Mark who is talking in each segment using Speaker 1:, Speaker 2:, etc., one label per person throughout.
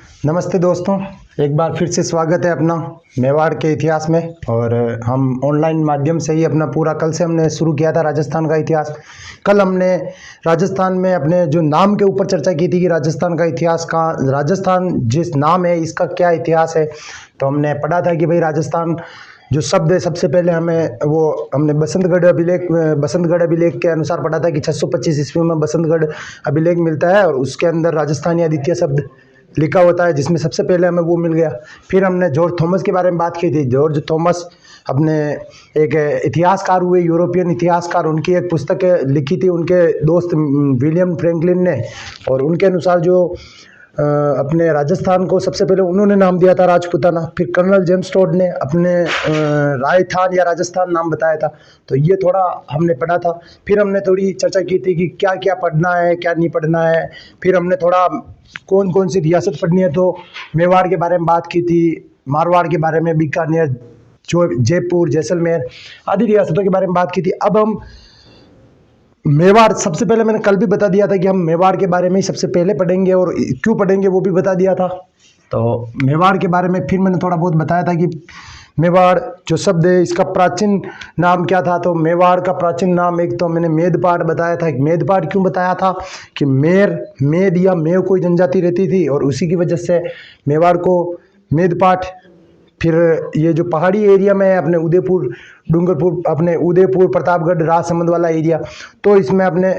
Speaker 1: नमस्ते दोस्तों, एक बार फिर से स्वागत है अपना मेवाड़ के इतिहास में। और हम ऑनलाइन माध्यम से ही अपना पूरा कल से हमने शुरू किया था राजस्थान का इतिहास। कल हमने राजस्थान में अपने जो नाम के ऊपर चर्चा की थी कि राजस्थान का इतिहास का, राजस्थान जिस नाम है इसका क्या इतिहास है। तो हमने पढ़ा था कि भाई राजस्थान जो शब्द है, सबसे पहले हमने बसंतगढ़ अभिलेख के अनुसार पढ़ा था कि 625 ईस्वी में बसंतगढ़ अभिलेख मिलता है और उसके अंदर राजस्थानी अद्वितीय शब्द लिखा होता है, जिसमें सबसे पहले हमें वो मिल गया। फिर हमने जॉर्ज थॉमस के बारे में बात की थी। जॉर्ज थॉमस अपने एक इतिहासकार हुए, यूरोपियन इतिहासकार। उनकी एक पुस्तक लिखी थी उनके दोस्त विलियम फ्रैंकलिन ने, और उनके अनुसार जो अपने राजस्थान को सबसे पहले उन्होंने नाम दिया था राजपूताना। फिर कर्नल जेम्स टोड ने अपने राजस्थान या राजस्थान नाम बताया था। तो ये थोड़ा हमने पढ़ा था। फिर हमने थोड़ी चर्चा की थी कि क्या क्या पढ़ना है, क्या नहीं पढ़ना है। फिर हमने थोड़ा कौन कौन सी रियासत पढ़नी है, तो मेवाड़ के बारे में बात की थी, मारवाड़ के बारे में, बीकानेर, जो जयपुर, जैसलमेर आदि रियासतों के बारे में बात की थी। अब हम मेवाड़, सबसे पहले मैंने कल भी बता दिया था कि हम मेवाड़ के बारे में ही सबसे पहले पढ़ेंगे, और क्यों पढ़ेंगे वो भी बता दिया था। तो मेवाड़ के बारे में फिर मैंने थोड़ा बहुत बताया था कि मेवाड़ जो शब्द है इसका प्राचीन नाम क्या था। तो मेवाड़ का प्राचीन नाम, एक तो मैंने मेदपाट बताया था। मेदपाट क्यों बताया था कि मेद या मेव कोई जनजाति रहती थी और उसी की वजह से मेवाड़ को मेदपाट। फिर ये जो पहाड़ी एरिया में है अपने उदयपुर, डूंगरपुर, अपने उदयपुर, प्रतापगढ़, राजसमंद वाला एरिया, तो इसमें अपने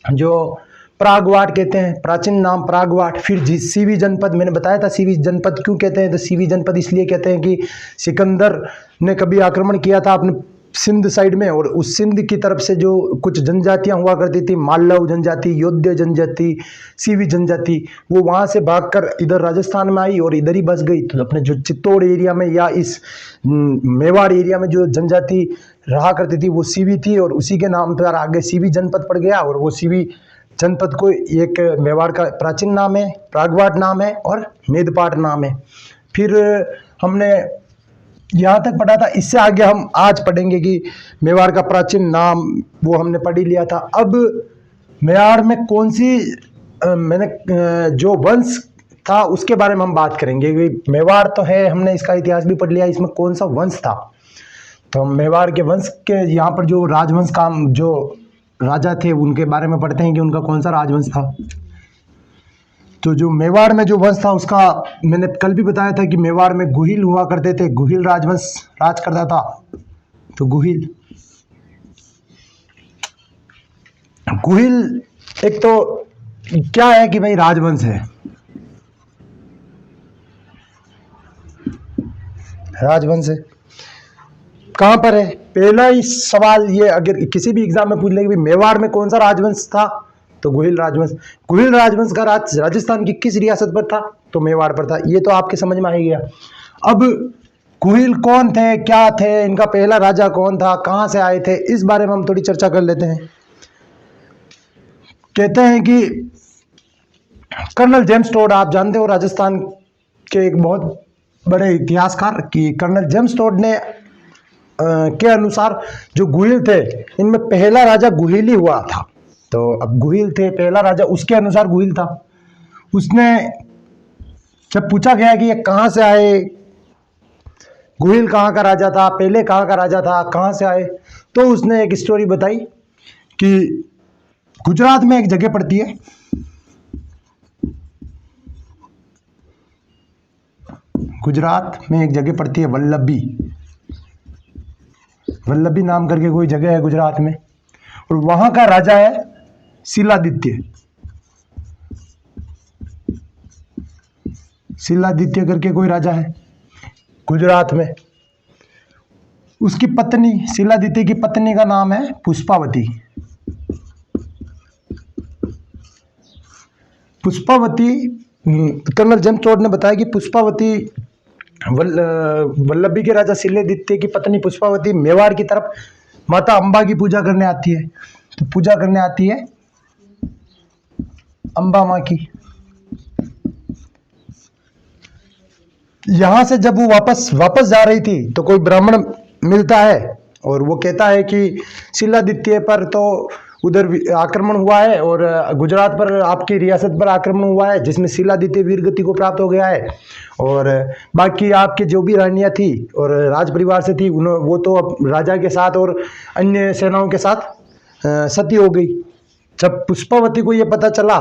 Speaker 1: जो प्रागवाट कहते हैं, प्राचीन नाम प्रागवाट। फिर सीवी जनपद, मैंने बताया था सीवी जनपद क्यों कहते हैं। तो सीवी जनपद इसलिए कहते हैं कि सिकंदर ने कभी आक्रमण किया था अपने सिंध साइड में, और उस सिंध की तरफ से जो कुछ जनजातियां हुआ करती थी, मालव जनजाति, योध्य जनजाति, सीवी जनजाति, वो वहाँ से भागकर इधर राजस्थान में आई और इधर ही बस गई। तो अपने जो चित्तौड़ एरिया में या इस मेवाड़ एरिया में जो जनजाति रहा करती थी वो सीवी थी, और उसी के नाम पर आगे सीवी जनपद पड़ गया। और वो सीवी जनपद को एक मेवाड़ का प्राचीन नाम है, प्रागवाट नाम है और मेदपाट नाम है। फिर हमने यहाँ तक पढ़ा था। इससे आगे हम आज पढ़ेंगे कि मेवाड़ का प्राचीन नाम वो हमने पढ़ ही लिया था। अब मेवाड़ में कौन सी जो वंश था उसके बारे में हम बात करेंगे। मेवाड़ तो है, हमने इसका इतिहास भी पढ़ लिया, इसमें कौन सा वंश था। तो हम मेवाड़ के वंश के यहाँ पर जो राजवंश का जो राजा थे उनके बारे में पढ़ते हैं कि उनका कौन सा राजवंश था। तो जो मेवाड़ में जो वंश था उसका मैंने कल भी बताया था कि मेवाड़ में गुहिल हुआ करते थे, गुहिल राजवंश राज करता था। तो गुहिल एक तो क्या है कि भाई राजवंश है, राजवंश है, कहां पर है। पहला ही सवाल ये अगर किसी भी एग्जाम में पूछ ले कि मेवाड़ में कौन सा राजवंश था, तो गुहिल राजवंश। गुहिल राजवंश का राज राजस्थान की किस रियासत पर था, तो मेवाड़ पर था। ये तो आपके समझ में आ ही गया। अब गुहिल कौन थे, क्या थे, इनका पहला राजा कौन था, कहां से आए थे, इस बारे में हम थोड़ी चर्चा कर लेते हैं। कहते हैं कि कर्नल जेम्स टोड, आप जानते हो राजस्थान के एक बहुत बड़े इतिहासकार, कि कर्नल जेम्स टोड ने के अनुसार जो गुहिल थे इनमें पहला राजा गुहिल ही हुआ था। तो अब गुहिल थे पहला राजा, उसके अनुसार गुहिल था। उसने जब पूछा गया कि ये कहाँ से आए, गुहिल कहाँ का राजा था, पहले कहाँ का राजा था, कहाँ से आए, तो उसने एक स्टोरी बताई कि गुजरात में एक जगह पड़ती है, गुजरात में एक जगह पड़ती है वल्लभी नाम करके कोई जगह है गुजरात में, और वहां का राजा है शिलादित्य। शिलादित्य करके कोई राजा है गुजरात में। उसकी पत्नी, शिलादित्य की पत्नी का नाम है Pushpavati. Pushpavati, colonel James Tod ने बताया कि पुष्पावती, वल्लभी के राजा शिलादित्य की पत्नी पुष्पावती मेवाड़ की तरफ माता अंबा की पूजा करने आती है। तो पूजा करने आती है अंबा माँ की। यहां से जब वो वापस जा रही थी तो कोई ब्राह्मण मिलता है और वो कहता है कि शिलादित्य पर तो उधर आक्रमण हुआ है और गुजरात पर, आपकी रियासत पर आक्रमण हुआ है, जिसमें शिलादित्य वीरगति को प्राप्त हो गया है। और बाकी आपके जो भी रानियां थी और राज परिवार से थी, वो तो अब राजा के साथ और अन्य सेनाओं के साथ सती हो गई। जब पुष्पावती को ये पता चला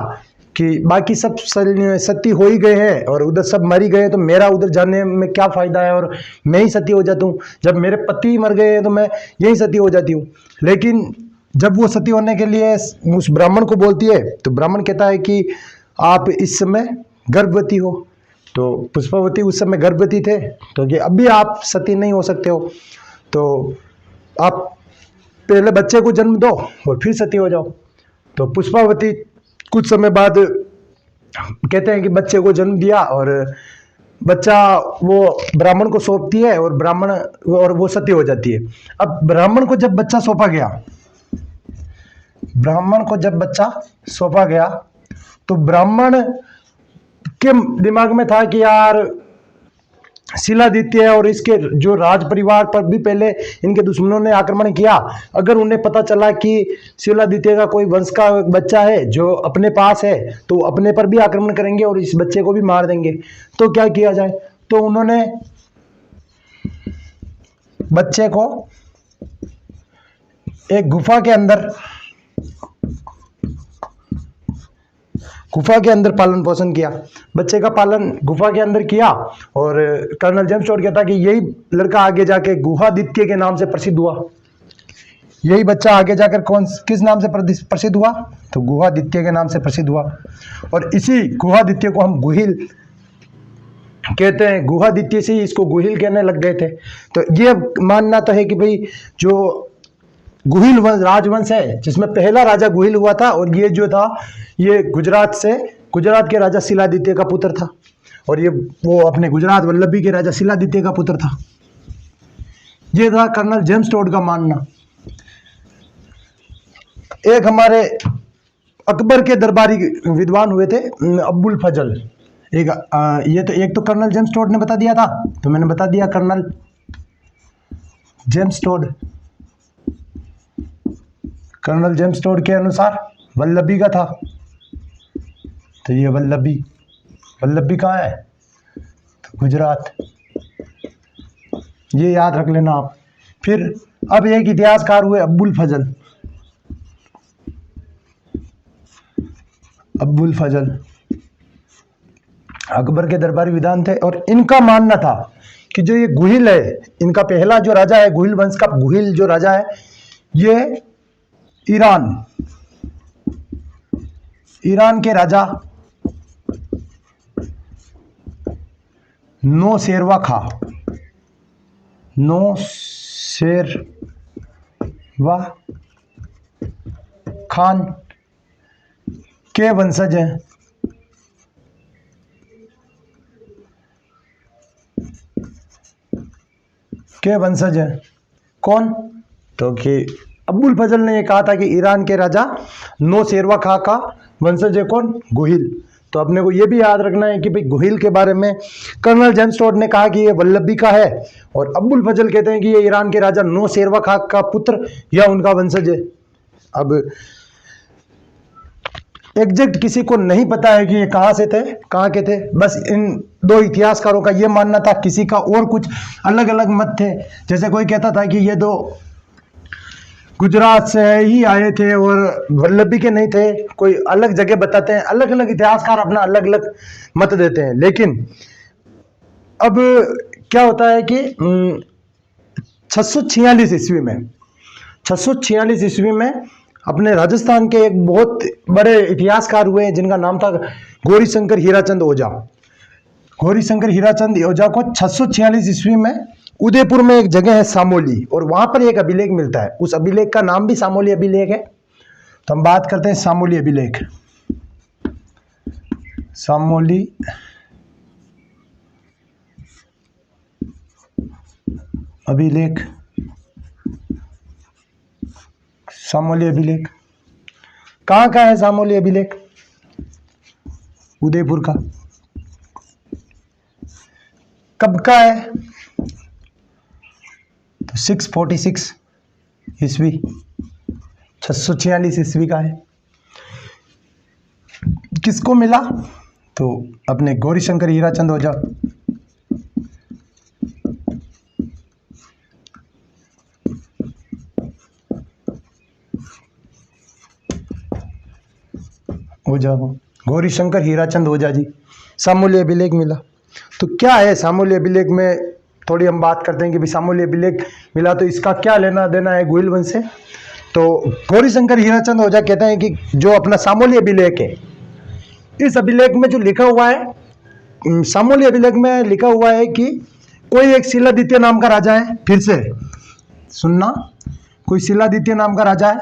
Speaker 1: कि बाकी सब सती हो ही गए हैं और उधर सब मरी गए हैं, तो मेरा उधर जाने में क्या फ़ायदा है, और मैं ही सती हो जाता हूँ। जब मेरे पति मर गए हैं तो मैं यही सती हो जाती हूँ। लेकिन जब वो सती होने के लिए उस ब्राह्मण को बोलती है, तो ब्राह्मण कहता है कि आप इस समय गर्भवती हो। तो पुष्पावती उस समय गर्भवती थे, तो कि अभी आप सती नहीं हो सकते हो, तो आप पहले बच्चे को जन्म दो और फिर सती हो जाओ। तो पुष्पावती कुछ समय बाद कहते हैं कि बच्चे को जन्म दिया और बच्चा वो ब्राह्मण को सौंपती है और वो सती हो जाती है। अब ब्राह्मण को जब बच्चा सौंपा गया तो ब्राह्मण के दिमाग में था कि यार शिलादित्य और इसके जो राज परिवार पर भी पहले इनके दुश्मनों ने आक्रमण किया, अगर उन्हें पता चला कि शिलादित्य का कोई वंश का बच्चा है जो अपने पास है, तो अपने पर भी आक्रमण करेंगे और इस बच्चे को भी मार देंगे। तो क्या किया जाए? तो उन्होंने बच्चे को एक गुफा के अंदर पालन पोषण किया। बच्चे का पालन गुफा के अंदर किया और कर्नल जेम्स टोड कहता कि यही लड़का आगे जाके गुहादित्य के नाम से प्रसिद्ध हुआ। यही बच्चा आगे जाकर किस नाम से प्रसिद्ध हुआ? तो गुहादित्य के नाम से प्रसिद्ध हुआ। और इसी गुहादित्य को हम गुहिल कहते हैं। गुहादित्य से ही इसको गुहिल कहने लग गए थे। तो ये मानना तो है कि भाई जो गुहिल राजवंश है, जिसमें पहला राजा गुहिल हुआ था, और ये जो था ये गुजरात के राजा शिलादित्य का पुत्र था, और ये वो अपने गुजरात वल्लभी के राजा शिलादित्य का पुत्र था। ये था कर्नल जेम्स टोड का मानना। एक हमारे अकबर के दरबारी विद्वान हुए थे अब्बुल फजल। एक तो कर्नल जेम्स टोड ने बता दिया था, तो मैंने बता दिया colonel James Tod. Colonel James Tod के अनुसार वल्लभी का था। तो ये वल्लभी कहाँ है? तो गुजरात। ये याद रख लेना आप। फिर अब एक इतिहासकार हुए अब्बुल फजल। अकबर के दरबारी विद्वान थे और इनका मानना था कि जो ये गुहिल है, इनका पहला जो राजा है, गुहिल वंश का गुहिल जो राजा है, ये ईरान के राजा नौशेरवा खान के वंशज हैं। कौन? तो कि अब्बुल फजल ने ये कहा था कि ईरान के राजा नौशेरवा खां का वंशज है। कौन? गुहिल। तो अपने को ये भी याद रखना है कि भाई गुहिल के बारे में कर्नल जेम्स टोड ने कहा कि ये वल्लभी का है, और अब्बुल फजल कहते हैं कि ये ईरान के राजा नौशेरवा खां का पुत्र या उनका वंशज है। अब एग्जैक्ट किसी को नहीं पता है कि ये कहाँ के थे। बस इन दो इतिहासकारों का ये मानना था। किसी का और कुछ अलग अलग मत थे। जैसे कोई कहता था कि ये दो गुजरात से ही आए थे और वल्लभी के नहीं थे। कोई अलग जगह बताते हैं। अलग अलग इतिहासकार अपना अलग अलग मत देते हैं। लेकिन अब क्या होता है कि 646 ईस्वी में अपने राजस्थान के एक बहुत बड़े इतिहासकार हुए जिनका नाम था गौरीशंकर हीराचंद ओझा। गौरीशंकर हीराचंद ओझा को 646 ईस्वी में उदयपुर में एक जगह है सामोली, और वहां पर एक अभिलेख मिलता है। उस अभिलेख का नाम भी सामोली अभिलेख है। तो हम बात करते हैं सामोली अभिलेख। सामोली अभिलेख कहाँ का है? सामोली अभिलेख उदयपुर का। कब का है? तो 646 ईस्वी, 646 ईस्वी का है। किसको मिला? तो अपने गौरीशंकर हीराचंद ओझा। ओझा को, गौरीशंकर हीराचंद ओझा जी, सामूल्य अभिलेख मिला। तो क्या है सामूल्य अभिलेख में, थोड़ी हम बात करते हैं कि भाई सामूल्य अभिलेख मिला तो इसका क्या लेना देना है गोहिल वंश से। तो गौरीशंकर हीराचंद ओझा कहते हैं कि जो अपना सामूल्य अभिलेख है, इस अभिलेख में जो लिखा हुआ है, सामूल्य अभिलेख में लिखा हुआ है कि कोई एक शिलादित्य नाम का राजा है। फिर से सुनना, कोई शिलादित्य नाम का राजा है,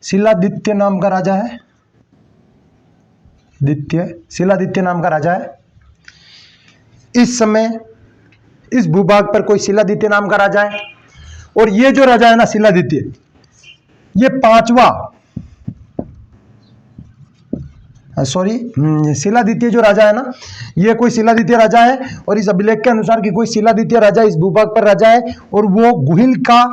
Speaker 1: शिलादित्य नाम का राजा है, शिलादित्य नाम का राजा है। इस समय इस भूभाग पर कोई शिलादित्य नाम का राजा है, और ये जो राजा है ना शिलादित्य, ये शिलादित्य जो राजा है ना, ये कोई शिलादित्य राजा है, और इस अभिलेख के अनुसार कि कोई शिलादित्य राजा इस भूभाग पर राजा है, और वो गुहिल का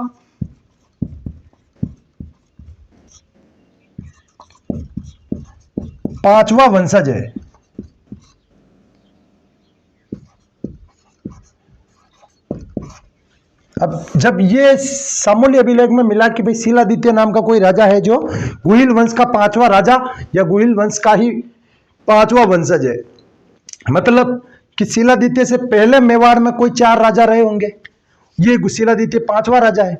Speaker 1: पांचवा वंशज है। अब जब ये सामूल्य अभिलेख में मिला कि भाई शिलादित्य नाम का कोई राजा है जो गुहिल वंश का पांचवा राजा या गुहिल वंश का ही पांचवा वंशज है, मतलब कि शिलादित्य से पहले मेवाड़ में कोई 4 राजा रहे होंगे, ये शिलादित्य पांचवा राजा है।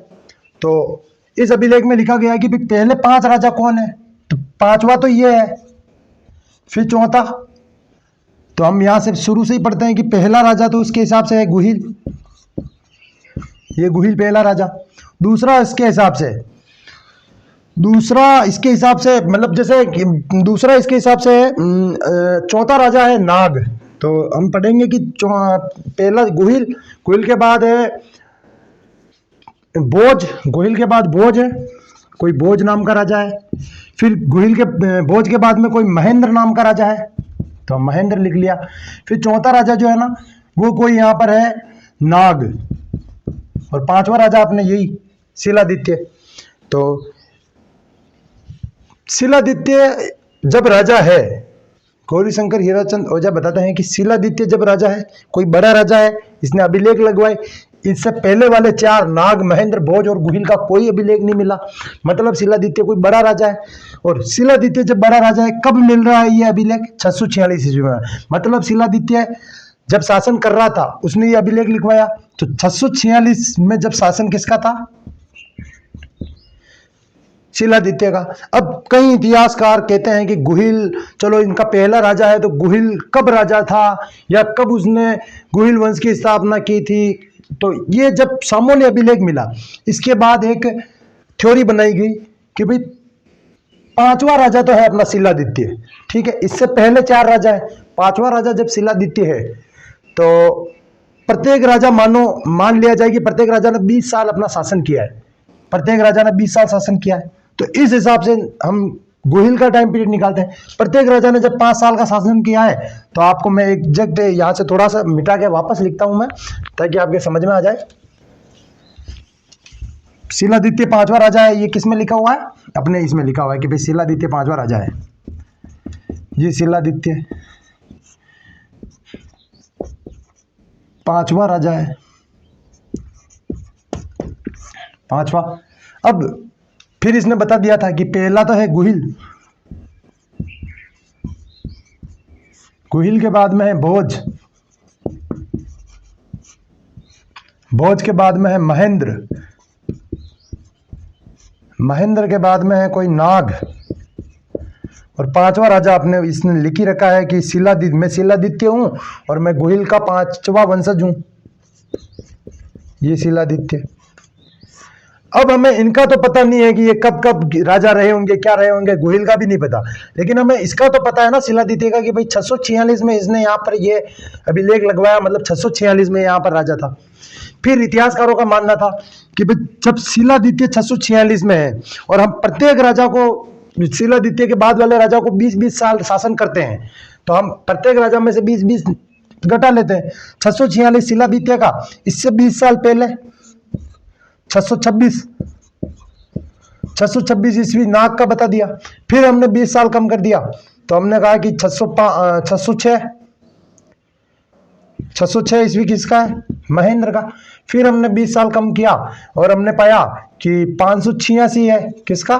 Speaker 1: तो इस अभिलेख में लिखा गया है कि भाई पहले 5 राजा कौन है, तो पांचवा तो ये है, फिर चौथा। तो हम यहां से शुरू से ही पढ़ते हैं कि पहला राजा तो उसके हिसाब से है गुहिल, ये गुहिल पहला राजा। दूसरा इसके हिसाब से मतलब जैसे दूसरा इसके हिसाब से चौथा राजा है नाग। तो हम पढ़ेंगे कि पहला गुहिल के बाद है भोज, गुहिल के बाद भोज है, कोई भोज नाम का राजा है। फिर गुहिल के भोज के बाद में कोई महेंद्र नाम का राजा है, तो हम महेंद्र लिख लिया। फिर चौथा राजा जो है ना वो कोई यहाँ पर है नाग, और पांचवा राजा अपने यही शिलादित्य। तो शिलादित्य जब राजा है, गौरीशंकर हीराचंद ओझा बताते हैं कि शिलादित्य जब राजा है, कोई बड़ा राजा है, इसने अभिलेख लगवाए, इससे पहले वाले 4 नाग, महेंद्र, भोज और गुहिल का कोई अभिलेख नहीं मिला, मतलब शिलादित्य कोई बड़ा राजा है। और शिलादित्य जब बड़ा राजा है, कब मिल रहा है ये अभिलेख? 646 ईस्वी में, मतलब शिलादित्य जब शासन कर रहा था उसने ये अभिलेख लिखवाया। तो 646 में जब शासन किसका था? शिलादित्य का। अब कई इतिहासकार कहते हैं कि गुहिल, चलो इनका पहला राजा है, तो गुहिल कब राजा था या कब उसने गुहिल वंश की स्थापना की थी। तो ये जब सामूल्य अभिलेख मिला, इसके बाद एक थ्योरी बनाई गई कि भाई पांचवा राजा तो है अपना शिलादित्य, ठीक है, इससे पहले 4 राजा है, पांचवा राजा जब शिलादित्य है तो प्रत्येक राजा मान लिया जाए कि प्रत्येक राजा ने 20 साल अपना शासन किया है, प्रत्येक राजा ने 20 साल शासन किया है। तो इस हिसाब से हम गुहिल का टाइम पीरियड निकालते हैं। प्रत्येक राजा ने जब 5 साल का शासन किया है, तो आपको मैं एग्जैक्ट यहाँ से थोड़ा सा मिटा के वापस लिखता हूं मैं, ताकि आपके समझ में आ जाए। शिलादित्य 5वां राजा है, ये किस में लिखा हुआ है? अपने इसमें लिखा हुआ है कि भाई शिलादित्य 5वां राजा है। ये शिलादित्य 5वां राजा है, 5वां। अब फिर इसने बता दिया था कि पहला तो है गुहिल, गुहिल के बाद में है भोज, भोज के बाद में है महेंद्र, महेंद्र के बाद में है कोई नाग, और 5वां राजा अपने इसने लिखी रखा है कि मैं शिलादित्य हूं और मैं गुहिल का 5वां वंशज हूं, ये शिलादित्य। अब हमें इनका तो पता नहीं है कि ये कब कब राजा रहे होंगे, क्या रहे होंगे, गुहिल का भी नहीं पता, लेकिन हमें इसका तो पता है ना शिलादित्य का कि भाई 646 में इसने यहाँ पर ये अभिलेख लगवाया, मतलब 646 में यहाँ पर राजा था। फिर इतिहासकारों का मानना था कि भाई जब शिलादित्य 646 में है और हम प्रत्येक राजा को, शिलादित्य के बाद वाले राजा को 20-20 साल शासन करते हैं, तो हम प्रत्येक राजा में से 20-20 घटा लेते हैं। 646 शिलादित्य का, इससे 20 साल पहले, 626 ईस्वी नाग का बता दिया। फिर हमने 20 साल कम कर दिया तो हमने कहा कि 606 ईस्वी किसका है? महेंद्र का। फिर हमने 20 साल कम किया और हमने पाया कि 586 है किसका?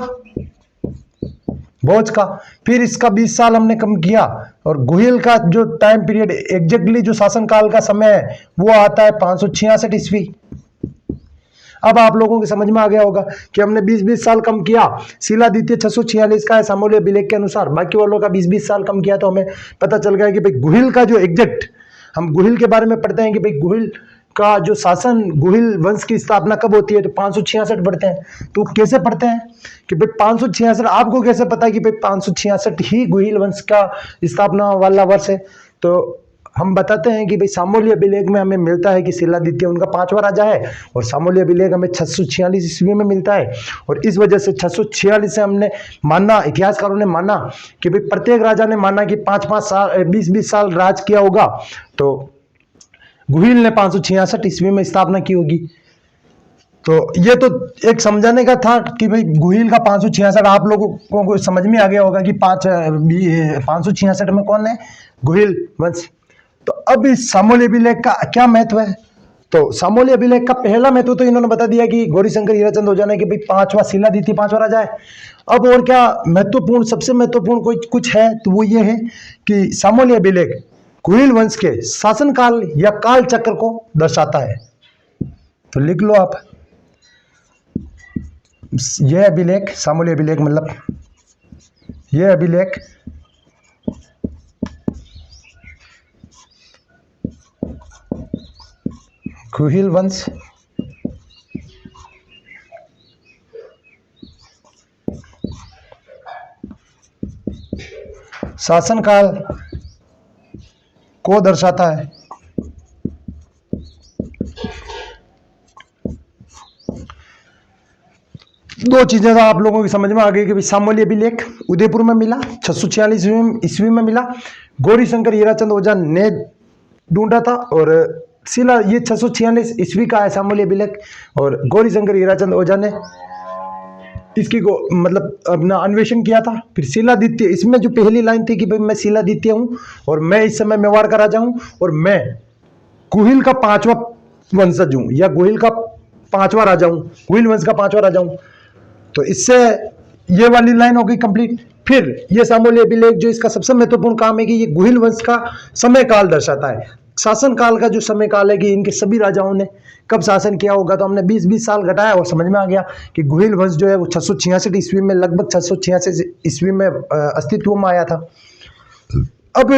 Speaker 1: भोज का। फिर इसका 20 साल हमने कम किया और गुहिल का जो टाइम पीरियड एग्जैक्टली जो शासनकाल का समय है वो आता है 566 ईस्वी। अब आप लोगों को समझ में आ गया होगा कि हमने 20-20 साल कम किया। शिलादित्य 646 का है सामूल्य अभिलेख के अनुसार, बाकी वालों का 20-20 साल कम किया तो हमें पता चल गया कि भाई गुहिल का जो एग्जैक्ट, हम गुहिल के बारे में पढ़ते हैं कि भाई गुहिल का जो शासन, गुहिल वंश की स्थापना कब होती है तो 566 पढ़ते हैं। तो कैसे पढ़ते हैं कि भाई 566, आपको कैसे पता है कि भाई 566 ही गुहिल वंश का स्थापना वाला वर्ष है? तो हम बताते हैं कि भाई सामूल्य अभिलेख में हमें मिलता है कि शिलादित्य उनका 5वां राजा है और सामूल्य अभिलेख हमें 646 ईस्वी में मिलता है। और इस वजह से 646 से हमने माना, इतिहासकारों ने माना कि भाई प्रत्येक राजा ने माना कि 5-5 साल 20-20 साल राज किया होगा, तो गुहिल ने 566 ईस्वी में स्थापना की होगी। तो ये तो एक समझाने का था कि भाई गुहिल का 566, आप लोगों को समझ में आ गया होगा कि 566 में कौन है? गुहिल वंश। तो अब इस सामूल्य अभिलेख का क्या महत्व है? तो सामूल्य अभिलेख का पहला महत्व तो इन्होंने बता दिया कि गौरीशंकर हीराचंद ओझा ने कि भाई 5वां शिलादित्य 5वां राजा है। अब और क्या महत्वपूर्ण, सबसे महत्वपूर्ण कोई कुछ है तो वो ये है कि सामूल्य अभिलेख गुहिल वंश के शासनकाल या काल चक्र को दर्शाता है। तो लिख लो आप, यह अभिलेख, सामूल्य अभिलेख मतलब यह अभिलेख गुहिल वंश शासनकाल को दर्शाता है। दो चीजें तो आप लोगों की समझ में आ गई कि भाई सामूल्य अभिलेख उदयपुर में मिला, 646 ईस्वी में मिला, गौरीशंकर हीराचंद ओझा ने ढूंढा था, और शिला ये 646 ईस्वी का है सामूल्य अभिलेख, और गौरीशंकर हीराचंद ओझा ने इसकी को मतलब अपना अन्वेषण किया था। फिर शिलादित्य, इसमें जो पहली लाइन थी कि भाई मैं शिलादित्य हूं और मैं इस समय मेवाड़ का राजा हूं और मैं गुहिल का 5वां वंशज हूं या गुहिल का 5वां राजा हूं, गुहिल वंश का 5वां राजा हूं। तो इससे ये वाली लाइन हो गई कंप्लीट। फिर ये सामूल्य अभिलेख जो इसका सबसे महत्वपूर्ण काम है कि ये गुहिल वंश का समय काल दर्शाता है, शासन काल का जो समय काल है कि इनके सभी राजाओं ने कब शासन किया होगा। तो हमने 20-20 साल घटाया और समझ में आ गया कि गुहिल वंश जो है वो 666 ईस्वी में, लगभग 666 ईस्वी में अस्तित्व में आया था। अब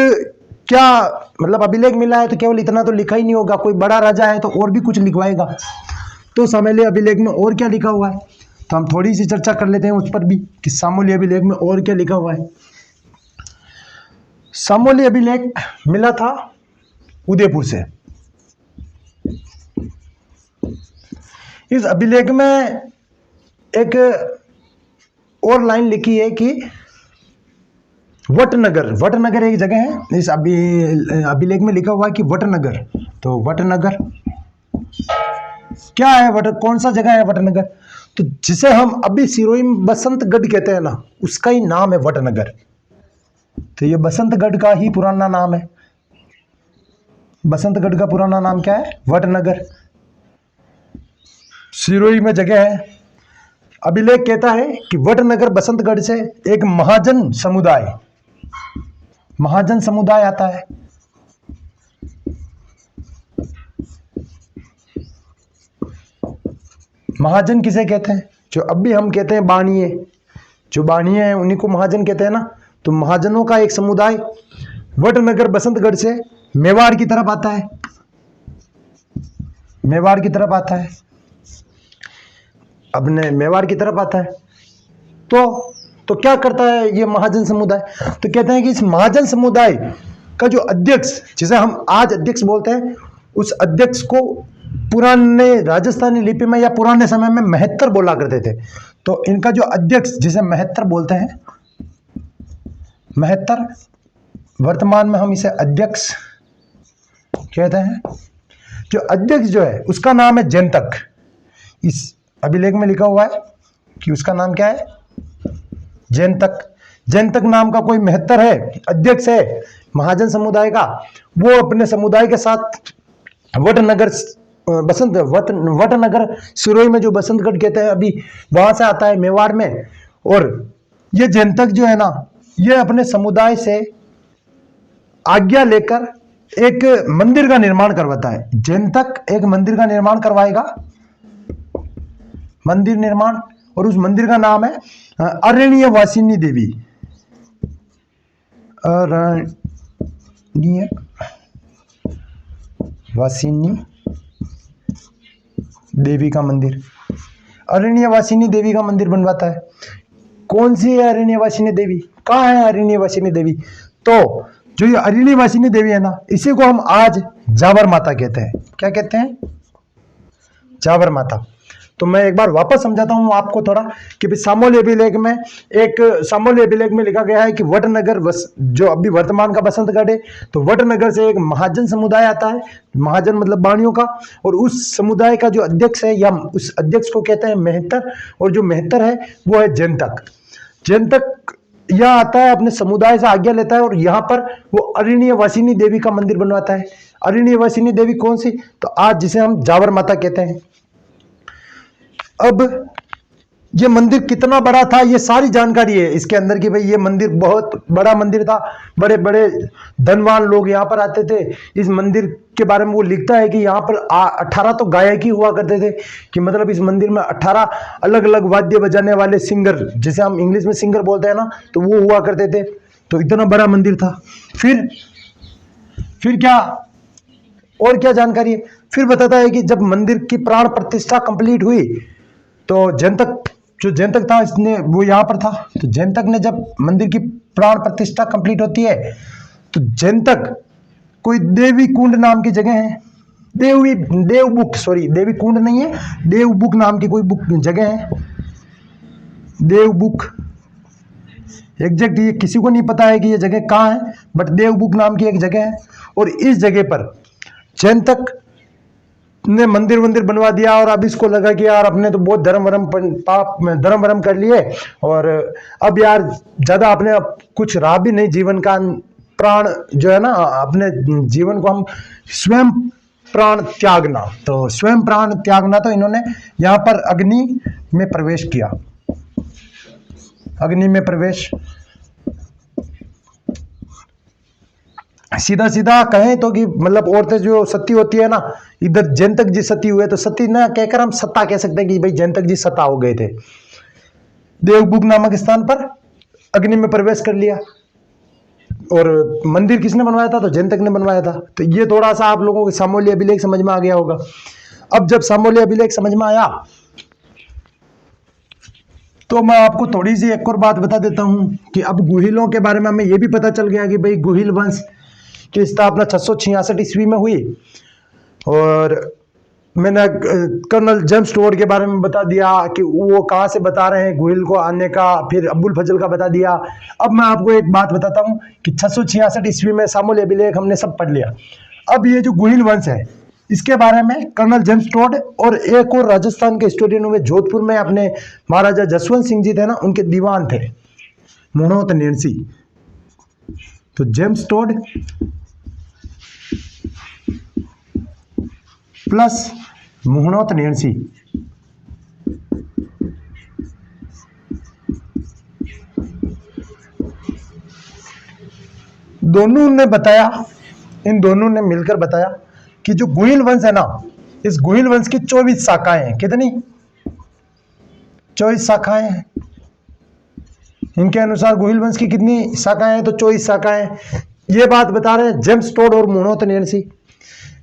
Speaker 1: क्या मतलब अभिलेख मिला है तो केवल इतना तो लिखा ही नहीं होगा, कोई बड़ा राजा है तो और भी कुछ लिखवाएगा। तो सामूल्य अभिलेख में और क्या लिखा हुआ है तो हम थोड़ी सी चर्चा कर लेते हैं उस पर भी कि सामूल्य अभिलेख में और क्या लिखा हुआ है। सामूल्य अभिलेख मिला था उदयपुर से। इस अभिलेख में एक और लाइन लिखी है कि वटनगर, वटनगर एक जगह है इस अभिलेख में लिखा हुआ है कि वटनगर। तो वटनगर क्या है? कौन सा जगह है वटनगर? तो जिसे हम अभी सिरोही में बसंतगढ़ कहते हैं ना, उसका ही नाम है वटनगर। तो ये बसंतगढ़ का ही पुराना नाम है। बसंतगढ़ का पुराना नाम क्या है? वटनगर। सिरोही में जगह है। अभिलेख कहता है कि वटनगर बसंतगढ़ से एक महाजन समुदाय आता है। महाजन किसे कहते हैं? जो अभी हम कहते हैं बाणिये, जो बाणिये हैं उन्हीं को महाजन कहते हैं ना। तो महाजनों का एक समुदाय वटनगर बसंतगढ़ से मेवाड़ की तरफ आता है, मेवाड़ की तरफ आता है, अपने मेवाड़ की तरफ आता है। तो क्या करता है ये महाजन समुदाय? तो कहते हैं कि इस महाजन समुदाय का जो अध्यक्ष, जिसे हम आज अध्यक्ष बोलते हैं, उस अध्यक्ष को पुराने राजस्थानी लिपि में या पुराने समय में महत्तर बोला करते थे। तो इनका जो अध्यक्ष, जिसे महत्तर बोलते हैं, महत्तर, वर्तमान में हम इसे अध्यक्ष कहते हैं। जो अध्यक्ष जो है उसका नाम है जयंतक। इस अभिलेख में लिखा हुआ है कि उसका नाम क्या है, जैनतक। जैनतक नाम का कोई महत्तर है, अध्यक्ष है महाजन समुदाय का। वो अपने समुदाय के साथ वटनगर वटनगर सिरोही में जो बसंतगढ़ कहते हैं अभी, वहां से आता है मेवाड़ में। और ये जैनतक जो है ना, ये अपने समुदाय से आज्ञा लेकर एक मंदिर का निर्माण करवाता है। जैनतक एक मंदिर का निर्माण करवाएगा, मंदिर निर्माण, और उस मंदिर का नाम है अरण्य वासिनी देवी। अरण्य वासिनी देवी का मंदिर, अरण्य वासिनी देवी का मंदिर बनवाता है। कौन सी है अरण्य वासिनी देवी, कहाँ है अरण्य वासिनी देवी? तो जो ये अरण्य वासिनी देवी है ना, इसी को हम आज जावर माता कहते हैं। क्या कहते हैं? जावर माता। तो मैं एक बार वापस समझाता हूं आपको थोड़ा कि भाई सामोली अभिलेख में, एक सामोली अभिलेख में लिखा गया है कि वटनगर जो अभी वर्तमान का बसंतगढ़ है, तो वटनगर से एक महाजन समुदाय आता है। महाजन मतलब बाणियों का, और उस समुदाय का जो अध्यक्ष है या उस अध्यक्ष को कहते हैं मेहतर, और जो मेहतर है वो है जैनतक। जैनतक यहाँ आता है, अपने समुदाय से आज्ञा लेता है, और यहाँ पर वो अरण्य वासिनी देवी का मंदिर बनवाता है। अरण्य वासिनी देवी कौन सी? तो आज जिसे हम जावर माता कहते हैं। अब ये मंदिर कितना बड़ा था, ये सारी जानकारी है इसके अंदर कि भाई ये मंदिर बहुत बड़ा मंदिर था, बड़े बड़े धनवान लोग यहाँ पर आते थे। इस मंदिर के बारे में वो लिखता है कि यहाँ पर 18 तो गायक ही हुआ करते थे, कि मतलब इस मंदिर में 18 अलग अलग वाद्य बजाने वाले सिंगर, जिसे हम इंग्लिश में सिंगर बोलते हैं ना, तो वो हुआ करते थे। तो इतना बड़ा मंदिर था। फिर क्या, और क्या जानकारी है? फिर बताता है कि जब मंदिर की प्राण प्रतिष्ठा कंप्लीट हुई, तो जैनतक, जो जैनतक था इसने, वो यहाँ पर था। तो जैनतक ने, जब मंदिर की प्राण प्रतिष्ठा कंप्लीट होती है, तो जैनतक कोई देवी कुंड नाम की जगह है, देवबुक, सॉरी देवी कुंड नहीं है, देवबुक नाम की कोई बुक जगह है। देवबुक एग्जैक्ट ये किसी को नहीं पता है कि ये जगह कहाँ है, बट देवबुक नाम की एक जगह है। और इस जगह पर जैनतक ने मंदिर बनवा दिया, और अब इसको लगा कि यार अपने तो बहुत धर्म वरम कर लिए, और अब यार ज्यादा अपने कुछ रहा भी नहीं जीवन का, प्राण जो है ना, अपने जीवन को हम स्वयं प्राण त्यागना, तो स्वयं प्राण त्यागना। तो इन्होंने यहाँ पर अग्नि में प्रवेश किया। अग्नि में प्रवेश, सीधा सीधा कहें तो कि मतलब औरतें जो सती होती है ना, इधर जैनतक जी सती हुए, तो सती ना कहकर हम सत्ता कह सकते हैं कि भाई जैनतक जी सत्ता हो गए थे। देवबुक नामक स्थान पर अग्नि में प्रवेश कर लिया। और मंदिर किसने बनवाया था? तो जैनतक ने बनवाया था। तो ये थोड़ा सा आप लोगों को सामोली अभिलेख समझ में आ गया होगा। अब जब सामोली अभिलेख समझ में आया, तो मैं आपको थोड़ी सी एक और बात बता देता हूं कि अब गुहिलों के बारे में हमें यह भी पता चल गया कि भाई गुहिल वंश की स्थापना 666 ईस्वी में हुई। और मैंने कर्नल जेम्स स्टुअर्ट के बारे में बता दिया कि वो कहाँ से बता रहे हैं गुहिल को आने का, फिर अब्बुल फजल का बता दिया। अब मैं आपको एक बात बताता हूँ कि 666 ईस्वी में सामोली अभिलेख हमने सब पढ़ लिया। अब ये जो गुहिल वंश है, इसके बारे में कर्नल जेम्स स्टुअर्ट और एक और राजस्थान के हिस्टोरियन हुए जोधपुर में अपने महाराजा जसवंत सिंह जी थे ना, उनके दीवान थे मुणोत नेणसी। तो जेम्स स्टुअर्ट प्लस मुहणोत नेणसी, दोनों ने बताया, इन दोनों ने मिलकर बताया कि जो गुहिल वंश है ना, इस गुहिल वंश की 24 शाखाएं हैं। कितनी? 24 शाखाएं हैं। इनके अनुसार गुहिल वंश की कितनी शाखाएं हैं? तो 24 शाखाएं। ये बात बता रहे हैं जेम्स स्टुअर्ट और मुहणोत नेणसी।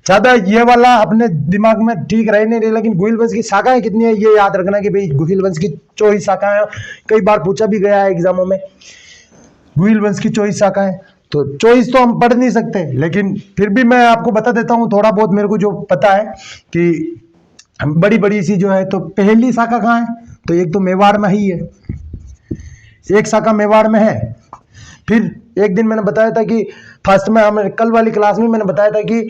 Speaker 1: ज्यादा ये वाला अपने दिमाग में ठीक रहे नहीं रही, लेकिन गुहिल वंश की शाखाएं कितनी है ये याद रखना कि भाई गुहिल वंश की 24 शाखाएं। कई बार पूछा भी गया है एग्जामों में, गुहिल वंश की 24 शाखाएं। तो 24 तो हम पढ़ नहीं सकते, लेकिन फिर भी मैं आपको बता देता हूँ थोड़ा बहुत मेरे को जो पता है कि बड़ी बड़ी सी जो है। तो पहली शाखा कहाँ है? तो एक तो मेवाड़ में ही है, एक शाखा मेवाड़ में है। फिर एक दिन मैंने बताया था कि फर्स्ट में, हमें कल वाली क्लास में मैंने बताया था कि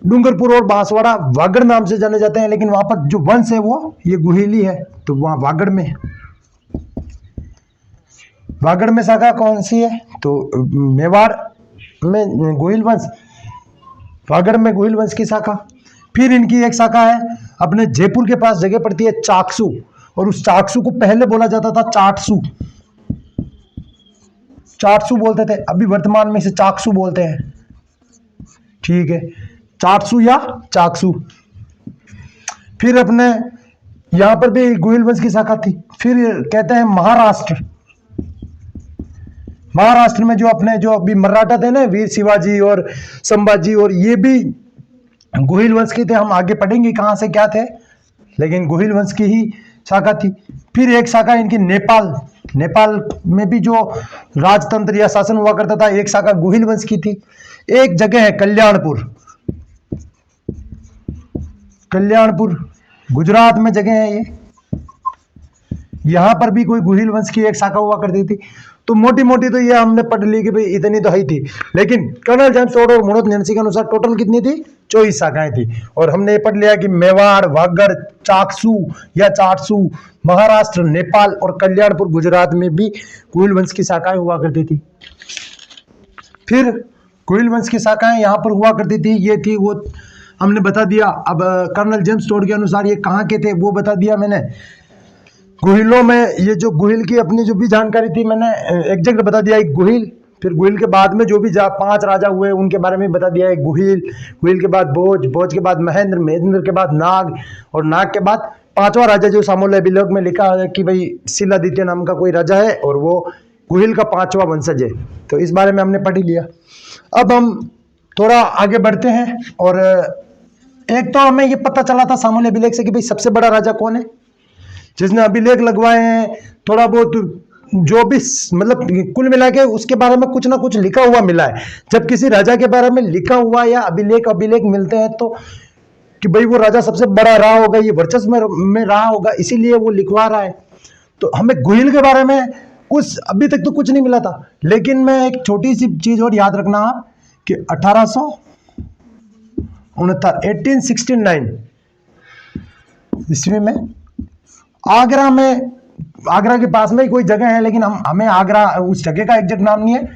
Speaker 1: डूंगरपुर और बांसवाड़ा वागड़ नाम से जाने जाते हैं, लेकिन वहां पर जो वंश है वो ये गुहिली है। तो वहां वागड़ में शाखा कौन सी है? तो मेवाड़ में गुहिल वंश, वागड़ में गुहिल वंश की शाखा। फिर इनकी एक शाखा है अपने जयपुर के पास जगह पड़ती है चाकसू, और उस चाकसू को पहले बोला जाता था चाटसू, चाटसू बोलते थे, अभी वर्तमान में इसे चाकसू बोलते हैं। ठीक है, चाटसू या चाकसू। फिर अपने यहां पर भी गुहिल वंश की शाखा थी। फिर कहते हैं महाराष्ट्र, महाराष्ट्र में जो अपने जो अभी मराठा थे ना, वीर शिवाजी और संभाजी, और ये भी गुहिल वंश के थे। हम आगे पढ़ेंगे कहां से क्या थे, लेकिन गुहिल वंश की ही शाखा थी। फिर एक शाखा इनकी नेपाल, नेपाल में भी जो राजतंत्र या शासन हुआ करता था, एक शाखा गुहिल वंश की थी। एक जगह है कल्याणपुर, कल्याणपुर गुजरात में जगह है ये, यहां पर भी कोई गुहिल वंश की एक शाखा हुआ करती थी। तो मोटी मोटी तो ये हमने पढ़ ली कि भाई इतनी तो है ही थी, लेकिन कर्नल जेम्स टोड और मनोज नेन्सी के अनुसार टोटल कितनी थी? 24 शाखाएं थी। और हमने ये पढ़ लिया कि मेवाड़, वागड़, चाकसू या चाटसू, महाराष्ट्र, नेपाल और कल्याणपुर गुजरात में भी गुहिल वंश की शाखाएं हुआ करती थी। फिर गुहिल वंश की शाखाएं यहाँ पर हुआ करती थी, ये थी वो हमने बता दिया। अब कर्नल जेम्स टोड के अनुसार ये कहाँ के थे वो बता दिया मैंने। गुहिलों में ये जो गुहिल की अपनी जो भी जानकारी थी मैंने एग्जैक्ट बता दिया, एक गुहिल। फिर गुहिल के बाद में जो भी 5 राजा हुए उनके बारे में बता दिया, एक गुहिल, गुहिल के बाद भोज, भोज के बाद महेंद्र, महेंद्र के बाद नाग, और नाग के बाद 5वां राजा जो सामूहिक अभिलेख में लिखा है कि भाई शिलादित्य नाम का कोई राजा है और वो गुहिल का 5वां वंशज है। तो इस बारे में हमने पढ़ ही लिया। अब हम थोड़ा आगे बढ़ते हैं, और एक तो हमें ये पता चला था सामूहिक अभिलेख से कि भाई सबसे बड़ा राजा कौन है, जिसने अभिलेख लगवाए हैं। थोड़ा बहुत जो भी मतलब कुल मिला के उसके बारे में कुछ ना कुछ लिखा हुआ मिला है। जब किसी राजा के बारे में लिखा हुआ या अभिलेख मिलते हैं तो कि भाई वो राजा सबसे बड़ा रहा होगा, ये वर्चस्व में रहा होगा, इसीलिए वो लिखवा रहा है। तो हमें गुहिल के बारे में कुछ अभी तक तो कुछ नहीं मिला था, लेकिन मैं एक छोटी सी चीज और याद रखना आप कि 1869 ईस्वी में आगरा के पास में ही कोई जगह है, लेकिन हमें आगरा उस जगह का एग्जैक्ट नाम नहीं है।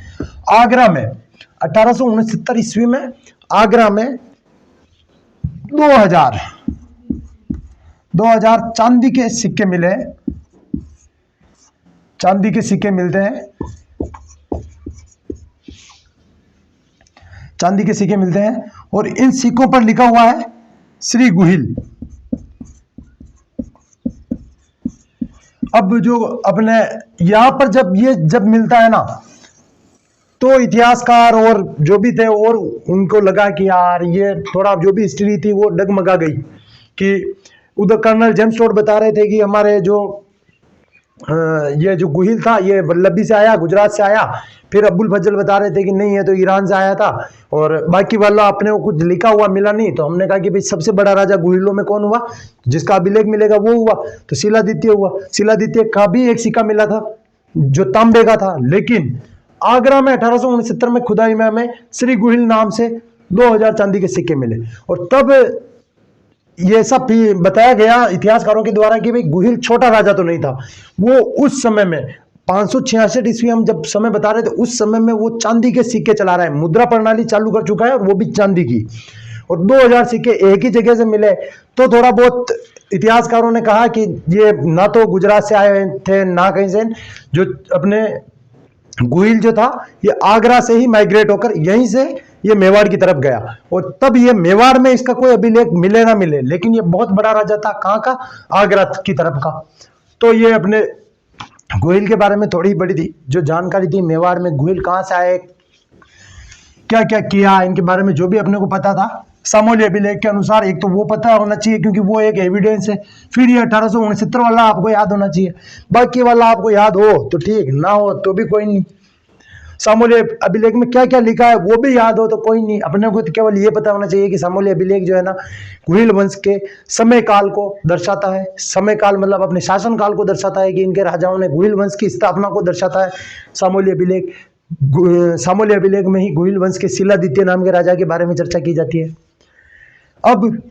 Speaker 1: आगरा में 1869 ईस्वी में आगरा में 2000 चांदी के सिक्के मिले, चांदी के सिक्के मिलते हैं, चांदी के सिक्के मिलते हैं, और इन सिक्कों पर लिखा हुआ है श्री गुहिल। अब जो अपने यहां पर जब मिलता है ना, तो इतिहासकार और जो भी थे और उनको लगा कि यार ये थोड़ा जो भी हिस्ट्री थी वो डगमगा गई। कि उधर कर्नल जेम्स टोड बता रहे थे कि हमारे जो ये जो गुहिल था ये वल्लभी से आया, गुजरात से आया। फिर अब्बुल फजल बता रहे थे कि नहीं ये तो ईरान से आया था, और बाकी वाला अपने को कुछ लिखा हुआ मिला नहीं। तो हमने कहा कि भाई सबसे बड़ा राजा गुहिलों में कौन हुआ, जिसका अभिलेख मिलेगा वो हुआ, तो शिलादित्य हुआ। शिलादित्य का भी एक सिक्का मिला था जो तांबे का था, लेकिन आगरा में 1869 में खुदाई में हमें श्री गुहिल नाम से 2000 चांदी के सिक्के मिले। और तब ये सब भी बताया गया इतिहासकारों के द्वारा कि भाई गुहिल छोटा राजा तो नहीं था, वो उस समय में 566 ईस्वी हम जब समय बता रहे थे उस समय में वो चांदी के सिक्के चला रहा है, मुद्रा प्रणाली चालू कर चुका है, और वो भी चांदी की। और 2000 सिक्के एक ही जगह से मिले। तो थोड़ा बहुत इतिहासकारों ने कहा कि ये ना तो गुजरात से आए थे ना कहीं से, जो अपने गुहिल जो था ये आगरा से ही माइग्रेट होकर यहीं से ये मेवाड़ की तरफ गया। और तब ये मेवाड़ में इसका कोई अभिलेख मिले ना मिले, लेकिन ये बहुत बड़ा राजा था। कहाँ का? आगरा की तरफ का। तो ये अपने गुहिल के बारे में थोड़ी बड़ी थी जो जानकारी थी, मेवाड़ में गुहिल कहाँ से आए, क्या क्या किया, इनके बारे में जो भी अपने को पता था सामूहिक अभिलेख के अनुसार, एक तो वो पता होना चाहिए क्योंकि वो एक एविडेंस है। फिर ये 1869 वाला आपको याद होना चाहिए, बाकी वाला आपको याद हो तो ठीक, ना हो तो भी कोई नहीं। सामूहिक अभिलेख में क्या क्या लिखा है वो भी याद हो तो कोई नहीं, अपने को तो केवल ये पता होना चाहिए कि सामूहिक अभिलेख जो है ना गुहिल वंश के समय काल को दर्शाता है। समय काल मतलब अपने शासन काल को दर्शाता है कि इनके राजाओं ने गुहिल वंश की स्थापना को दर्शाता है सामूहिक अभिलेख। सामूहिक अभिलेख में ही गुहिल वंश के शिलादित्य नाम के राजा के बारे में चर्चा की जाती है। अब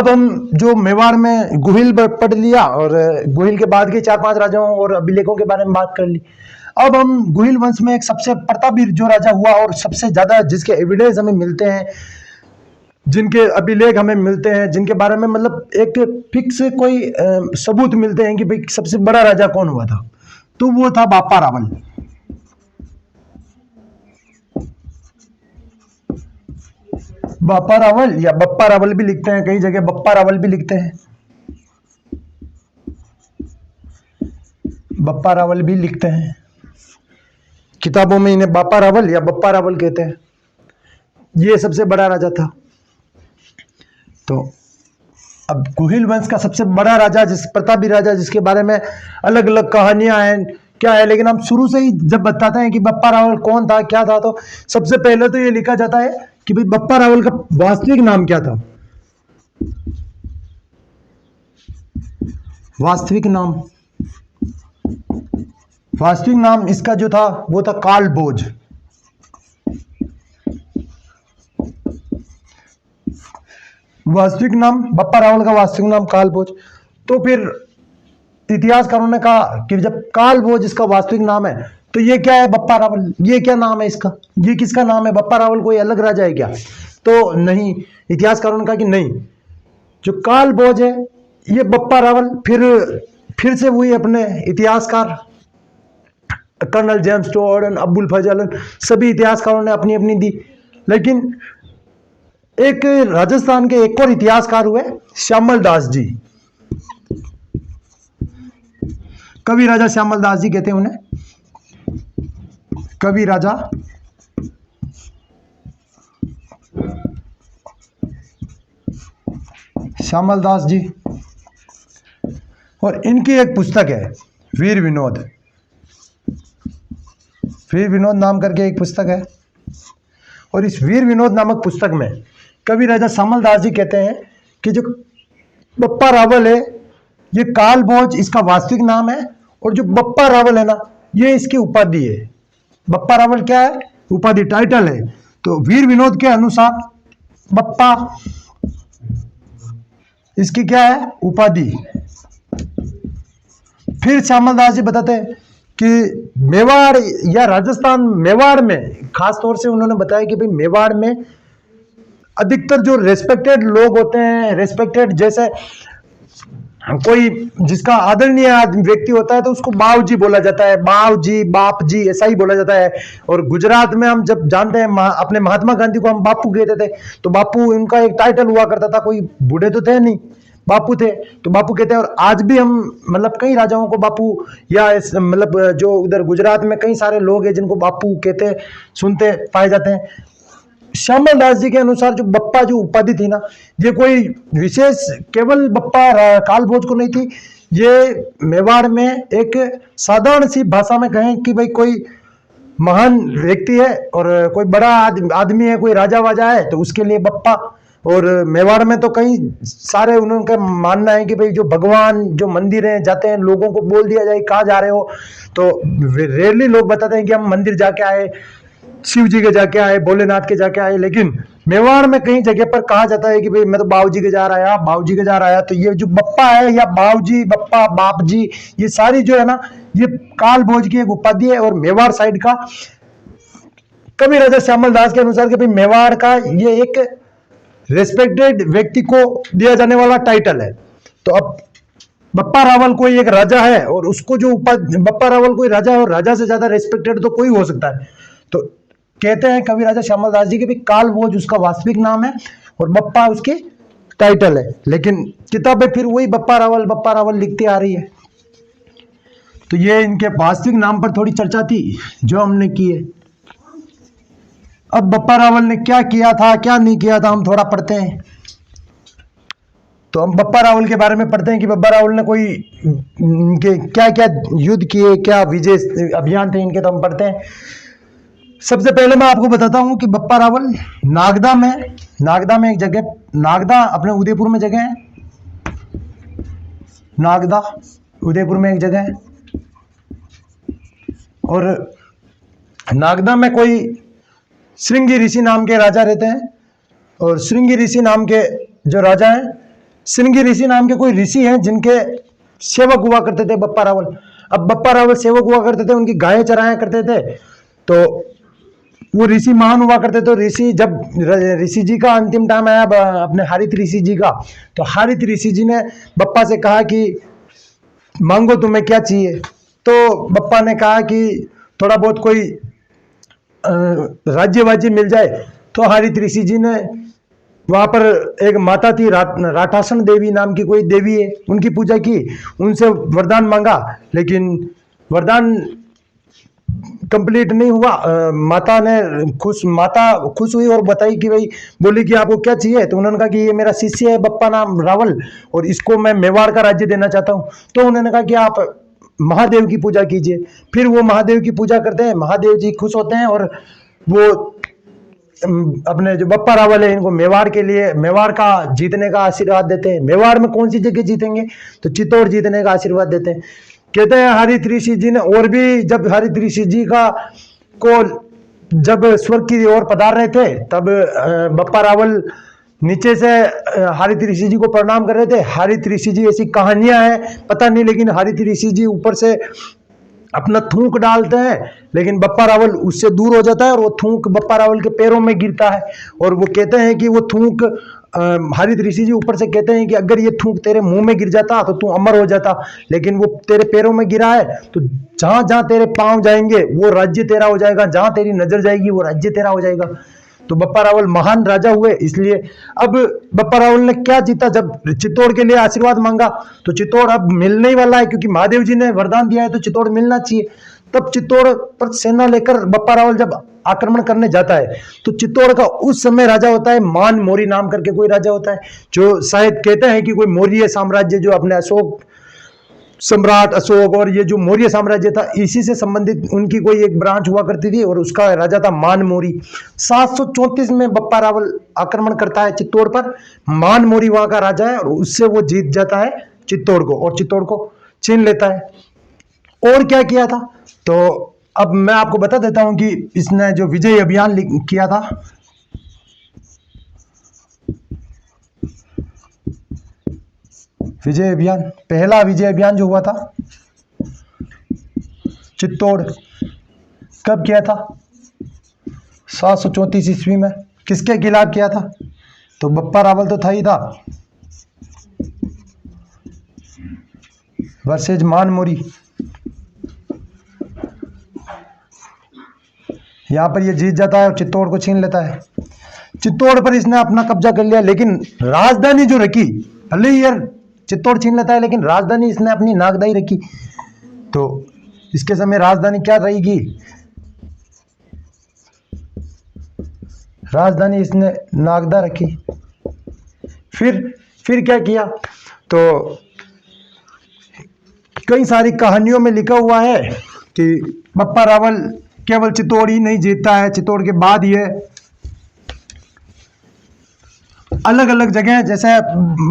Speaker 1: हम जो मेवाड़ में गुहिल पढ़ लिया और गुहिल के बाद के 4-5 राजाओं और अभिलेखों के बारे में बात कर ली। अब हम गुहिल वंश में एक सबसे प्रतापी जो राजा हुआ और सबसे ज्यादा जिसके एविडेंस हमें मिलते हैं, जिनके अभिलेख हमें मिलते हैं, जिनके बारे में मतलब एक फिक्स कोई सबूत मिलते हैं कि भाई सबसे बड़ा राजा कौन हुआ था, तो वो था बापा रावल। बापा रावल या बप्पा रावल भी लिखते हैं, कई जगह बप्पा रावल भी लिखते हैं, बप्पा रावल भी लिखते हैं किताबों में, इन्हें बापा रावल या बप्पा रावल कहते हैं। ये सबसे बड़ा राजा था। तो अब गुहिल वंश का सबसे बड़ा राजा, प्रतापी राजा, जिसके बारे में अलग अलग कहानियां हैं क्या है, लेकिन हम शुरू से ही जब बताते हैं कि बप्पा रावल कौन था क्या था, तो सबसे पहले तो ये लिखा जाता है कि भाई बप्पा रावल का वास्तविक नाम क्या था। वास्तविक नाम इसका जो था वो था कालभोज। वास्तविक नाम बप्पा रावल का वास्तविक नाम कालभोज। तो फिर इतिहासकारों ने कहा कि जब कालभोज इसका वास्तविक नाम है तो ये क्या है बप्पा रावल, ये क्या नाम है इसका, ये किसका नाम है, बप्पा रावल कोई अलग राजा है क्या? तो नहीं, इतिहासकारों ने कहा कि नहीं, जो कालभोज है ये बप्पा रावल। फिर से वही अपने इतिहासकार कर्नल जेम्स टॉड, अब्बुल फजल, सभी इतिहासकारों ने अपनी अपनी दी। लेकिन एक राजस्थान के एक और इतिहासकार हुए श्यामल दास जी, कवि राजा श्यामल दास जी कहते हैं उन्हें, कवि राजा श्यामल दास जी। और इनकी एक पुस्तक है वीर विनोद, वीर विनोद नाम करके एक पुस्तक है। और इस वीर विनोद नामक पुस्तक में कवि राजा श्यामल दास जी कहते हैं कि जो बप्पा रावल है ये कालभोज इसका वास्तविक नाम है, और जो बप्पा रावल है ना ये इसकी उपाधि है। बप्पा रावल क्या है? उपाधि, टाइटल है। तो वीर विनोद के अनुसार बप्पा इसकी क्या है? उपाधि। फिर श्यामल दास जी बताते हैं कि मेवाड़ या राजस्थान, मेवाड़ में खास तौर से उन्होंने बताया कि भाई मेवाड़ में अधिकतर जो रेस्पेक्टेड लोग होते हैं, रेस्पेक्टेड जैसे कोई जिसका आदरणीय व्यक्ति होता है तो उसको बाऊजी बोला जाता है, बाऊजी, बाप जी, ऐसा ही बोला जाता है। और गुजरात में हम जब जानते हैं अपने महात्मा गांधी को हम बापू कहते थे, तो बापू इनका एक टाइटल हुआ करता था, कोई बूढ़े तो थे नहीं, बापू थे तो बापू कहते हैं। और आज भी हम मतलब कई राजाओं को बापू, या मतलब जो उधर गुजरात में कई सारे लोग हैं जिनको बापू कहते सुनते पाए जाते हैं। श्यामल दास जी के अनुसार जो बप्पा जो उपाधि थी ना, ये कोई विशेष केवल बप्पा कालभोज को नहीं थी, ये मेवाड़ में एक साधारण सी भाषा में कहें कि भाई कोई महान व्यक्ति है और कोई बड़ा आदमी है, कोई राजा वाजा है, तो उसके लिए बप्पा। और मेवाड़ में तो कई सारे उनका मानना है कि भाई जो भगवान जो मंदिर है जाते हैं, लोगों को बोल दिया जाए कहाँ जा रहे हो, तो रेयरली लोग बताते हैं कि हम मंदिर जाके आए, शिव जी के जाके आए, भोलेनाथ के जाके आए। लेकिन मेवाड़ में कई जगह पर कहा जाता है कि भाई मैं तो बाबूजी के जा रहा है, बाबूजी के जा रहा है। तो ये जो बप्पा है या बाबूजी, बप्पा, बाप जी, ये सारी जो है ना ये कालभोज की एक उपाधि है। और मेवाड़ साइड का कवि राजा श्यामल दास के अनुसार कि भाई मेवाड़ का ये एक रेस्पेक्टेड व्यक्ति को दिया जाने वाला टाइटल है। तो अब बप्पा रावल कोई एक राजा है और उसको जो उपाधि, बप्पा रावल कोई राजा है और राजा से ज्यादा रेस्पेक्टेड तो कोई हो सकता है। तो कहते हैं कवि राजा श्यामल दास जी के भी कालभोज उसका वास्तविक नाम है और बप्पा उसकी टाइटल है। लेकिन किताबें फिर वही बप्पा रावल लिखती आ रही है। तो ये इनके वास्तविक नाम पर थोड़ी चर्चा थी जो हमने की है। अब बप्पा रावल ने क्या किया था क्या नहीं किया था हम थोड़ा पढ़ते हैं। तो हम बप्पा रावल के बारे में पढ़ते हैं कि बप्पा रावल ने कोई इनके क्या क्या युद्ध किए, क्या विजय अभियान थे इनके, तो हम पढ़ते हैं। सबसे पहले मैं आपको बताता हूं कि बप्पा रावल नागदा में एक जगह, नागदा अपने उदयपुर में जगह है, नागदा उदयपुर में एक जगह है। और नागदा में कोई श्रृंगी ऋषि नाम के राजा रहते हैं और श्रृंगी ऋषि नाम के जो राजा हैं, श्रृंगी ऋषि नाम के कोई ऋषि हैं जिनके सेवक हुआ करते थे बप्पा रावल। अब बप्पा रावल सेवक हुआ करते थे, उनकी गायें चराया करते थे। तो वो ऋषि महान हुआ करते। तो ऋषि जब ऋषि जी का अंतिम टाइम आया अपने हारित ऋषि जी का, तो हारित ऋषि जी ने बप्पा से कहा कि मांगो तुम्हें क्या चाहिए। तो बप्पा ने कहा कि थोड़ा बहुत कोई राज्य वाज्य मिल जाए। तो हारित ऋषि जी ने वहां पर एक माता थी राठासन देवी नाम की कोई देवी है, उनकी पूजा की, उनसे वरदान मांगा, लेकिन वरदान कंप्लीट नहीं हुआ। माता खुश हुई और बताई कि भाई, बोली कि आपको क्या चाहिए। तो उन्होंने कहा कि ये मेरा शिष्य है बप्पा नाम रावल, और इसको मैं मेवाड़ का राज्य देना चाहता हूँ। तो उन्होंने कहा कि आप महादेव की पूजा कीजिए। फिर वो महादेव की पूजा करते हैं, महादेव जी खुश होते हैं और वो अपने जो बप्पा रावल है इनको मेवाड़ के लिए, मेवाड़ का जीतने का आशीर्वाद देते हैं। मेवाड़ में कौन सी जगह जीतेंगे, तो चित्तौड़ जीतने का आशीर्वाद देते हैं। कहते हैं हरित ऋषि जी ने, और भी जब हरित ऋषि जी का को जब स्वर्ग की ओर पधार रहे थे, तब बप्पा रावल नीचे से हरित ऋषि जी को प्रणाम कर रहे थे। हरित ऋषि जी, ऐसी कहानियां हैं पता नहीं, लेकिन हरित ऋषि जी ऊपर से अपना थूक डालते हैं, लेकिन बप्पा रावल उससे दूर हो जाता है और वो थूक बप्पा रावल के पैरों में गिरता है। और वो कहते हैं कि वो थूक हरित ऋषि जी ऊपर से कहते हैं कि अगर ये थूक तेरे मुंह में गिर जाता तो तू अमर हो जाता, लेकिन वो तेरे पैरों में गिरा है, तो जहां जहां तेरे पांव जाएंगे वो राज्य तेरा हो जाएगा, जहां तेरी नजर जाएगी वो राज्य तेरा हो जाएगा। तो बप्पा रावल महान राजा हुए। इसलिए अब बप्पा रावल ने क्या जीता, जब चित्तौड़ के लिए आशीर्वाद मांगा तो चित्तौड़ अब मिलने ही वाला है, क्योंकि महादेव जी ने वरदान दिया है तो चित्तौड़ मिलना चाहिए। तब चित्तौड़ पर सेना लेकर बप्पा रावल जब आक्रमण करने जाता है, तो चित्तौड़ का उस समय राजा होता है मान मोरी नाम करके कोई राजा होता है, जो शायद कहते हैं कि कोई मौर्य साम्राज्य, जो अपने अशोक सम्राट अशोक और ये जो मौर्य साम्राज्य था इसी से संबंधित उनकी कोई एक ब्रांच हुआ करती थी, और उसका राजा था मान मोरी। 734 में बप्पा रावल आक्रमण करता है चित्तौड़ पर। मान मोरी वहां का राजा है और उससे वो जीत जाता है चित्तौड़ को, और चित्तौड़ को छीन लेता है। और क्या किया था, तो अब मैं आपको बता देता हूं कि इसने जो विजय अभियान किया था, विजय अभियान, पहला विजय अभियान जो हुआ था चित्तौड़, कब किया था, 734 ईस्वी में। किसके खिलाफ किया था, तो बप्पा रावल तो था ही था वर्सेज मान मोरी। यहां पर ये जीत जाता है और चित्तौड़ को छीन लेता है। चित्तौड़ पर इसने अपना कब्जा कर लिया, लेकिन राजधानी जो रखी, भले ही यार चित्तौड़ छीन लेता है लेकिन राजधानी इसने अपनी नागदाई रखी। तो इसके समय राजधानी क्या रहेगी, राजधानी इसने नागदा रखी। फिर क्या किया, तो कई सारी कहानियों में लिखा हुआ है कि बप्पा रावल केवल चित्तौड़ ही नहीं जीतता है, चित्तौड़ के बाद ये अलग अलग जगह, जैसे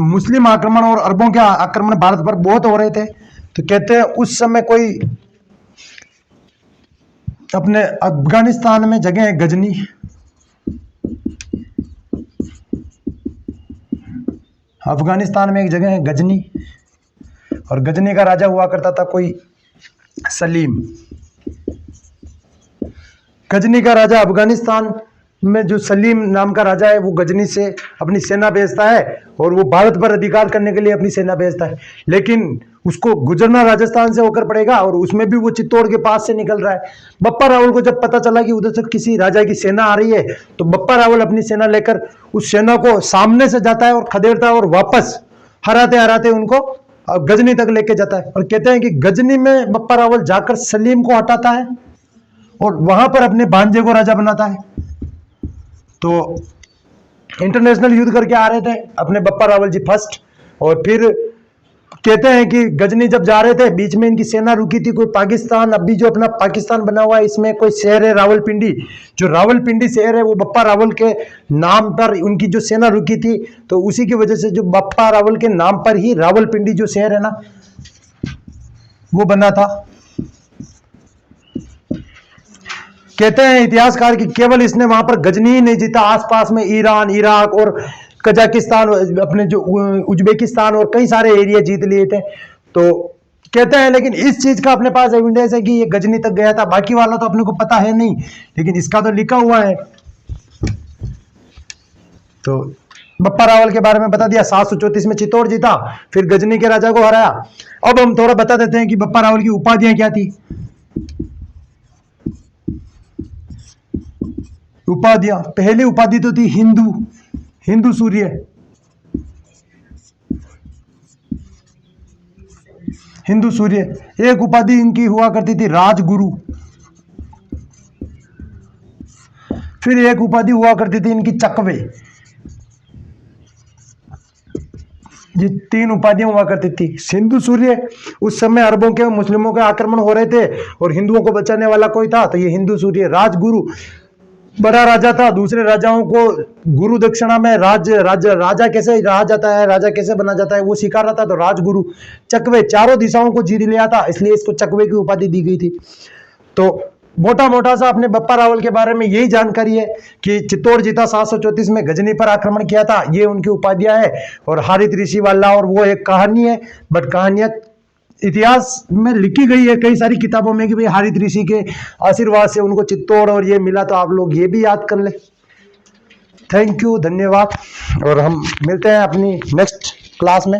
Speaker 1: मुस्लिम आक्रमण और अरबों के आक्रमण भारत पर बहुत हो रहे थे, तो कहते हैं उस समय कोई अपने अफगानिस्तान में जगह है गजनी, अफगानिस्तान में एक जगह है गजनी, और गजनी का राजा हुआ करता था कोई सलीम। गजनी का राजा, अफगानिस्तान में जो सलीम नाम का राजा है, वो गजनी से अपनी सेना भेजता है और वो भारत पर अधिकार करने के लिए अपनी सेना भेजता है, लेकिन उसको गुजरना राजस्थान से होकर पड़ेगा, और उसमें भी वो चित्तौड़ के पास से निकल रहा है। बप्पा रावल को जब पता चला कि उधर से किसी राजा की सेना आ रही है, तो बप्पा रावल अपनी सेना लेकर उस सेना को सामने से जाता है और खदेड़ता है, और वापस हराते हराते उनको गजनी तक लेके जाता है। और कहते हैं कि गजनी में बप्पा रावल जाकर सलीम को हटाता है और वहां पर अपने भांजे को राजा बनाता है। तो इंटरनेशनल युद्ध करके आ रहे थे अपने बप्पा रावल जी फर्स्ट, और फिर कहते हैं कि गजनी जब जा रहे थे, बीच में इनकी सेना रुकी थी कोई पाकिस्तान, अभी जो अपना पाकिस्तान बना हुआ है इसमें कोई शहर है रावलपिंडी, जो रावलपिंडी शहर है वो बप्पा रावल के नाम पर उनकी जो सेना रुकी थी, तो उसी की वजह से जो बप्पा रावल के नाम पर ही रावलपिंडी जो शहर है ना वो बना था। कहते हैं इतिहासकार कि केवल इसने वहां पर गजनी ही नहीं जीता, आसपास में ईरान, इराक और कजाकिस्तान, अपने जो उज्बेकिस्तान और कई सारे एरिया जीत लिए थे। तो कहते हैं लेकिन इस चीज का अपने पास एविडेंस है कि ये गजनी तक गया था, बाकी वाला तो अपने को पता है नहीं, लेकिन इसका तो लिखा हुआ है। तो बप्पा रावल के बारे में बता दिया, 734 में चित्तौड़ जीता, फिर गजनी के राजा को हराया। अब हम थोड़ा बता देते हैं कि बप्पा रावल की उपाधियां क्या थी। उपाधियां, पहली उपाधि तो थी हिंदू, हिंदू सूर्य, हिंदू सूर्य। एक उपाधि इनकी हुआ करती थी राजगुरु, फिर एक उपाधि हुआ करती थी इनकी चकवे। ये 3 उपाधियां हुआ करती थी। हिंदू सूर्य, उस समय अरबों के मुस्लिमों के आक्रमण हो रहे थे और हिंदुओं को बचाने वाला कोई था तो ये हिंदू सूर्य। राजगुरु, बड़ा राजा था, दूसरे राजाओं को गुरु दक्षिणा में राजा कैसे रहा जाता है, राजा कैसे बना जाता है वो सिखा रहा था, तो राजगुरु। चकवे, चारों दिशाओं को जीत लिया था, इसलिए इसको चकवे की उपाधि दी गई थी। तो मोटा मोटा सा अपने बप्पा रावल के बारे में यही जानकारी है कि चित्तौड़ जीता 734 में, गजनी पर आक्रमण किया था, ये उनकी उपाधियां है। और हारित ऋषि वाला, और वो एक कहानी है, बट कहानियां इतिहास में लिखी गई है कई सारी किताबों में कि भाई हारित ऋषि के आशीर्वाद से उनको चित्तौड़ और ये मिला, तो आप लोग ये भी याद कर ले। थैंक यू, धन्यवाद, और हम मिलते हैं अपनी नेक्स्ट क्लास में।